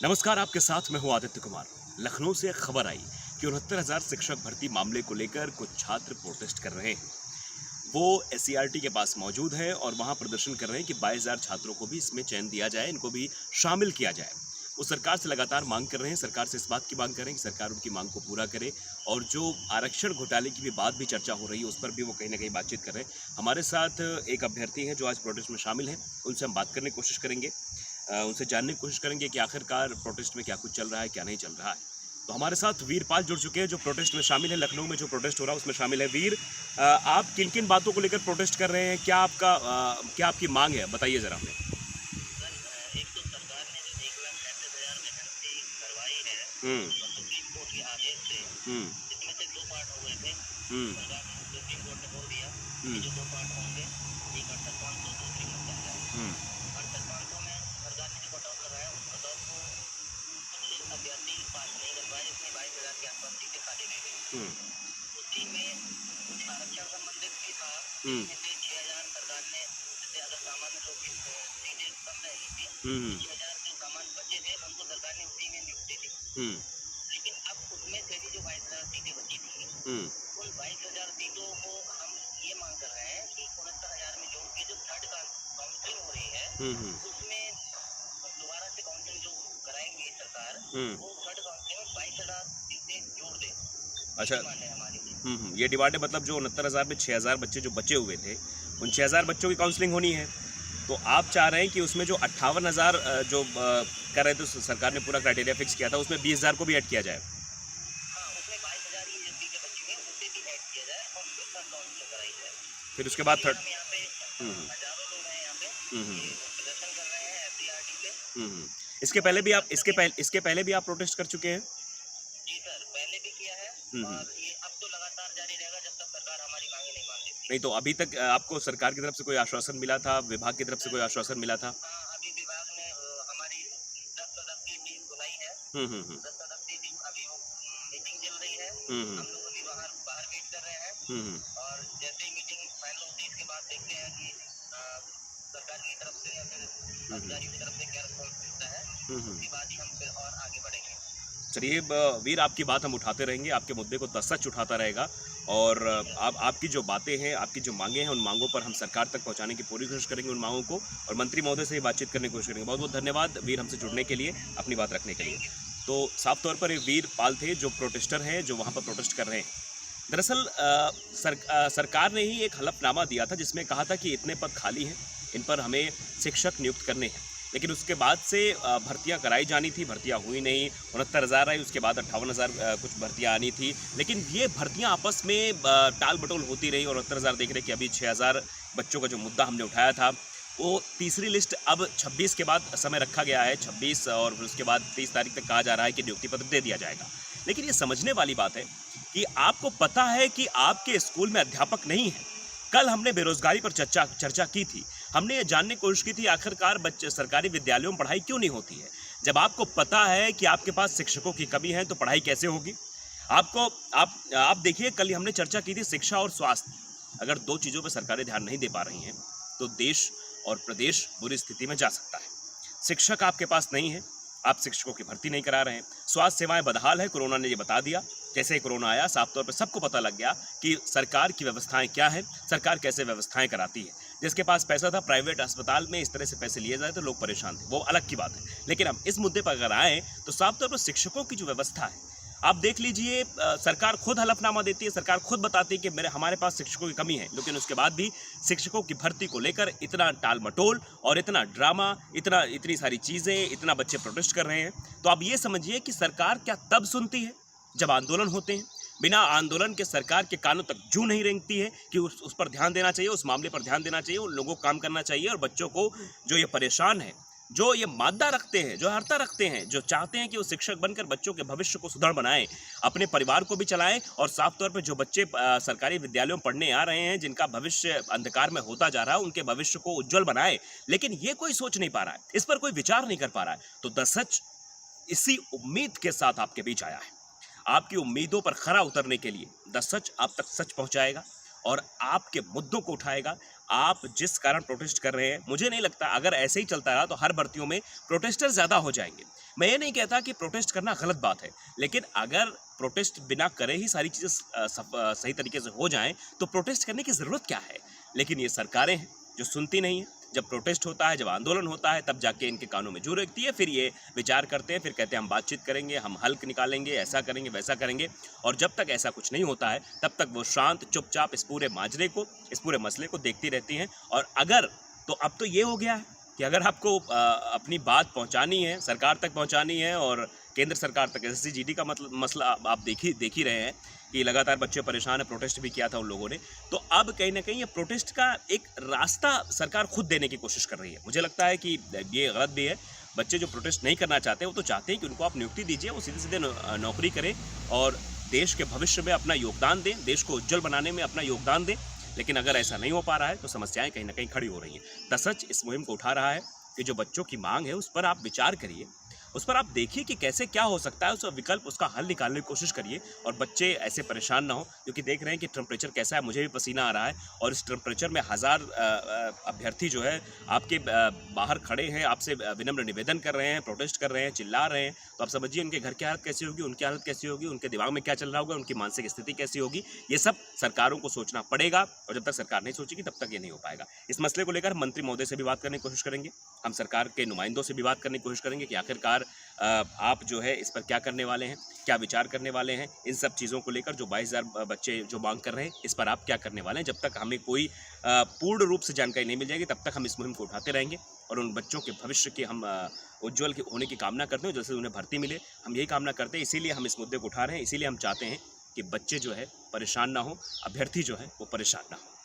नमस्कार, आपके साथ मैं हूं आदित्य कुमार। लखनऊ से एक खबर आई कि 69,000 शिक्षक भर्ती मामले को लेकर कुछ छात्र प्रोटेस्ट कर रहे हैं। वो एससीईआरटी के पास मौजूद हैं और वहां प्रदर्शन कर रहे हैं कि 22,000 छात्रों को भी इसमें चयन दिया जाए, इनको भी शामिल किया जाए। वो सरकार से लगातार मांग कर रहे हैं, सरकार से इस बात की मांग कर रहे हैं कि सरकार उनकी मांग को पूरा करे। और जो आरक्षण घोटाले की भी बात भी चर्चा हो रही है, उस पर भी वो कहीं ना कहीं बातचीत कर रहे हैं। हमारे साथ एक अभ्यर्थी हैं जो आज प्रोटेस्ट में शामिल हैं, उनसे हम बात करने की कोशिश करेंगे। उनसे जानने की कोशिश करेंगे कि आखिरकार प्रोटेस्ट में क्या कुछ चल रहा है, क्या नहीं चल रहा है। तो हमारे साथ वीरपाल जुड़ चुके हैं जो प्रोटेस्ट में शामिल है। लखनऊ में जो प्रोटेस्ट हो रहा है उसमें शामिल है। वीर, आप किन किन बातों को लेकर प्रोटेस्ट कर रहे हैं? क्या आपकी मांग है, बताइए ज़रा हमें। सर, एक तो सरकार ने जो 1,35,000 वैकेंसी करवाई है, हम्म। और सुप्रीम कोर्ट के आदेश से, हम्म। इसमें से दो पार्ट हो गए थे। हम्म। सरकार ने सुप्रीम कोर्ट ने बोल दिया कि हम्म। जो दो पार्ट होंगे, एक 68,500, दूसरी 69,000। हम्म। 68,500 में सरकार ने जो कट ऑफ लगाया, उस कट ऑफ को कुछ अभ्यर्थी पास नहीं कर पाए, जिसमें 22,000 के आसपास सीटें खाली रह गई। हम्म। उसी में कुछ आरक्षण संबंधित भी था, हम्म। जिसमें से 6,000 सरकार ने, जैसे अगर सामान्य लोग की सीटें कम रहेगी थी, हम्म। 6,000 जो सामान्य बचे थे उनको सरकार ने उसी में नियुक्ति दी। हम्म। लेकिन अब उसमें से भी जो 22,000 सीटें बची थी, हम्म। उन 22,000 सीटों को हम ये मांग कर रहे हैं कि 69,000 में जो ये जो थर्ड काउंसलिंग हो रही है, हम्म। उसमें दोबारा से काउंसलिंग जो कराएंगी सरकार, हम्म। वो थर्ड काउंसलिंग में 22,000 सीटें जोड़ दे। ये अच्छा। डिमांड है हमारी। ये डिमांड है, मतलब जो 69,000 में 6,000 बच्चे जो बचे हुए थे, उन 6,000 बच्चों की काउंसलिंग होनी है। तो आप चाह रहे हैं कि उसमें जो 58,000 जो कर रहे थे, सरकार ने पूरा क्राइटेरिया फिक्स किया था, उसमें 20,000 को भी ऐड किया जाए। हाँ, उसमें 22,000 ये जो सीटें बची हैं, उसे भी ऐड किया जाए और उसके साथ काउंसलिंग कराई जाए। फिर उसके बाद इसलिए थर्ड। हम यहाँ पे हम्म। हज़ारों लोग हैं यहाँ पे, हम्म। ये प्रदर्शन कर रहे हैं एससीईआरटी पे। हम्म। इसके और पहले भी आप जब तक इसके ये, पहले इसके पहले भी आप प्रोटेस्ट कर चुके हैं? जी सर, पहले भी किया है, हम्म। और ये अब तो लगातार जारी रहेगा जब तक सरकार हमारी मांगे नहीं मान लेती। नहीं, तो अभी तक आपको सरकार की तरफ से कोई आश्वासन मिला था, विभाग की तरफ से कोई आश्वासन मिला था? हाँ, अभी विभाग ने हमारी 10 सदस्यीय टीम बुलाई है। हम्म। हम्म। 10 सदस्यीय टीम अभी वो मीटिंग चल रही है। हम्म। हम लोग अभी बाहर बाहर वेट कर रहे हैं, हम्म। और जैसे ही मीटिंग फाइनल होती है, इसके बाद देखते हैं कि सरकार की तरफ से या फिर हम्म। अधिकारियों की तरफ से क्या रिस्पॉन्स मिलता है। हम्म। उसके बाद ही हम फिर और आगे बढ़ेंगे। चलिए, वीर, आपकी बात हम उठाते रहेंगे, आपके मुद्दे को सच उठाता रहेगा। और आपकी जो बातें हैं, आपकी जो मांगे हैं, उन मांगों पर हम सरकार तक पहुंचाने की पूरी कोशिश करेंगे, उन मांगों को। और मंत्री महोदय से भी बातचीत करने की कोशिश करेंगे। बहुत बहुत धन्यवाद वीर, हमसे जुड़ने के लिए, अपनी बात रखने के लिए। तो साफ तौर पर ये वीर पाल थे जो प्रोटेस्टर हैं, जो वहाँ पर प्रोटेस्ट कर रहे हैं। दरअसल सरकार ने ही एक हलफनामा दिया था जिसमें कहा था कि इतने पद खाली हैं, इन पर हमें शिक्षक नियुक्त करने हैं। लेकिन उसके बाद से भर्तियां कराई जानी थी, भर्तियां हुई नहीं। 69,000 आई, उसके बाद 58,000 कुछ भर्तियां आनी थी। लेकिन ये भर्तियां आपस में टाल बटोल होती रही, और 69,000 देख रहे कि अभी 6,000 बच्चों का जो मुद्दा हमने उठाया था, वो तीसरी लिस्ट अब 26 के बाद समय रखा गया है। 26 और फिर उसके बाद 30 तारीख तक कहा जा रहा है कि नियुक्ति पत्र दे दिया जाएगा। लेकिन ये समझने वाली बात है कि आपको पता है कि आपके स्कूल में अध्यापक नहीं है। कल हमने बेरोजगारी पर चर्चा की थी। हमने ये जानने की कोशिश की थी आखिरकार बच्चे सरकारी विद्यालयों में पढ़ाई क्यों नहीं होती है। जब आपको पता है कि आपके पास शिक्षकों की कमी है, तो पढ़ाई कैसे होगी? आपको आप देखिए, कल हमने चर्चा की थी शिक्षा और स्वास्थ्य। अगर दो चीज़ों पर सरकारें ध्यान नहीं दे पा रही हैं, तो देश और प्रदेश बुरी स्थिति में जा सकता है। शिक्षक आपके पास नहीं है, आप शिक्षकों की भर्ती नहीं करा रहे हैं। स्वास्थ्य सेवाएं बदहाल है, कोरोना ने ये बता दिया। जैसे ही कोरोना आया, साफ तौर पर सबको पता लग गया कि सरकार की व्यवस्थाएं क्या है, सरकार कैसे व्यवस्थाएं कराती है। जिसके पास पैसा था, प्राइवेट अस्पताल में इस तरह से पैसे लिए जाए तो लोग परेशान थे, वो अलग की बात है। लेकिन हम इस मुद्दे पर अगर आए, तो साफ तौर पर शिक्षकों की जो व्यवस्था है, आप देख लीजिए, सरकार खुद हलफनामा देती है, सरकार खुद बताती है कि हमारे पास शिक्षकों की कमी है। लेकिन उसके बाद भी शिक्षकों की भर्ती को लेकर इतना टाल मटोल और इतना ड्रामा, इतनी सारी चीज़ें, इतना बच्चे प्रोटेस्ट कर रहे हैं। तो आप ये समझिए कि सरकार क्या तब सुनती है जब आंदोलन होते हैं। बिना आंदोलन के सरकार के कानों तक जू नहीं रेंगती है कि उस पर ध्यान देना चाहिए, उस मामले पर ध्यान देना चाहिए, उन लोगों को काम करना चाहिए। और बच्चों को जो ये परेशान है, जो ये मादा रखते हैं, जो हर्ता रखते हैं, जो चाहते हैं कि वो शिक्षक बनकर बच्चों के भविष्य को सुदृढ़ बनाएं, अपने परिवार को भी चलाएं, और साफ तौर पर जो बच्चे सरकारी विद्यालयों में पढ़ने आ रहे हैं, जिनका भविष्य अंधकार में होता जा रहा है, उनके भविष्य को उज्जवल बनाए। लेकिन ये कोई सोच नहीं पा रहा है, इस पर कोई विचार नहीं कर पा रहा है। तो द सच इसी उम्मीद के साथ आपके बीच आया है। आपकी उम्मीदों पर खरा उतरने के लिए द सच आप तक सच पहुंचाएगा और आपके मुद्दों को उठाएगा। आप जिस कारण प्रोटेस्ट कर रहे हैं, मुझे नहीं लगता अगर ऐसे ही चलता रहा तो हर भर्तियों में प्रोटेस्टर ज़्यादा हो जाएंगे। मैं ये नहीं कहता कि प्रोटेस्ट करना गलत बात है, लेकिन अगर प्रोटेस्ट बिना करे ही सारी चीज़ें सही तरीके से हो जाएं तो प्रोटेस्ट करने की ज़रूरत क्या है। लेकिन ये सरकारें हैं जो सुनती नहीं हैं। जब प्रोटेस्ट होता है, जब आंदोलन होता है, तब जाके इनके कानों में जू रेंगती है। फिर ये विचार करते हैं, फिर कहते हैं हम बातचीत करेंगे, हम हल निकालेंगे, ऐसा करेंगे, वैसा करेंगे। और जब तक ऐसा कुछ नहीं होता है तब तक वो शांत चुपचाप इस पूरे माजरे को, इस पूरे मसले को देखती रहती हैं। और अगर तो अब तो ये हो गया है कि अगर आपको अपनी बात पहुंचानी है, सरकार तक पहुंचानी है और केंद्र सरकार तक, SSG का मसला आप देख ही रहे हैं कि लगातार बच्चे परेशान हैं, प्रोटेस्ट भी किया था उन लोगों ने। तो अब कहीं ना कहीं ये प्रोटेस्ट का एक रास्ता सरकार खुद देने की कोशिश कर रही है। मुझे लगता है कि ये गलत भी है। बच्चे जो प्रोटेस्ट नहीं करना चाहते वो तो चाहते हैं कि उनको आप नियुक्ति दीजिए, वो सीधे सीधे नौकरी करें और देश के भविष्य में अपना योगदान दें, देश को उज्जवल बनाने में अपना योगदान दें। लेकिन अगर ऐसा नहीं हो पा रहा है तो समस्याएं कहीं ना कहीं खड़ी हो रही हैं। दसच इस मुहिम को उठा रहा है कि जो बच्चों की मांग है उस पर आप विचार करिए, उस पर आप देखिए कि कैसे क्या हो सकता है, उसका विकल्प, उसका हल निकालने की कोशिश करिए। और बच्चे ऐसे परेशान ना हो, क्योंकि देख रहे हैं कि टेम्परेचर कैसा है, मुझे भी पसीना आ रहा है और इस टेम्परेचर में हज़ार अभ्यर्थी जो है आपके बाहर खड़े हैं, आपसे विनम्र निवेदन कर रहे हैं, प्रोटेस्ट कर रहे हैं, चिल्ला रहे हैं। तो आप समझिए उनके घर की हालत कैसी होगी, उनकी हालत कैसी होगी, उनके दिमाग में क्या चल रहा होगा, उनकी मानसिक स्थिति कैसी होगी। ये सब सरकारों को सोचना पड़ेगा और जब तक सरकार नहीं सोचेगी तब तक ये नहीं हो पाएगा। इस मसले को लेकर मंत्री महोदय से भी बात करने की कोशिश करेंगे, हम सरकार के नुमाइंदों से भी बात करने की कोशिश करेंगे कि आखिरकार आप जो है इस पर क्या करने वाले हैं, क्या विचार करने वाले हैं। इन सब चीज़ों को लेकर जो 22,000 बच्चे जो मांग कर रहे हैं, इस पर आप क्या करने वाले हैं। जब तक हमें कोई पूर्ण रूप से जानकारी नहीं मिल जाएगी तब तक हम इस मुहिम को उठाते रहेंगे और उन बच्चों के भविष्य की हम उज्ज्वल होने की कामना करते हैं, जैसे उन्हें भर्ती मिले, हम यही कामना करते हैं। इसीलिए हम इस मुद्दे को उठा रहे हैं, इसीलिए हम चाहते हैं कि बच्चे जो है परेशान ना हो, अभ्यर्थी जो है वो परेशान ना हो।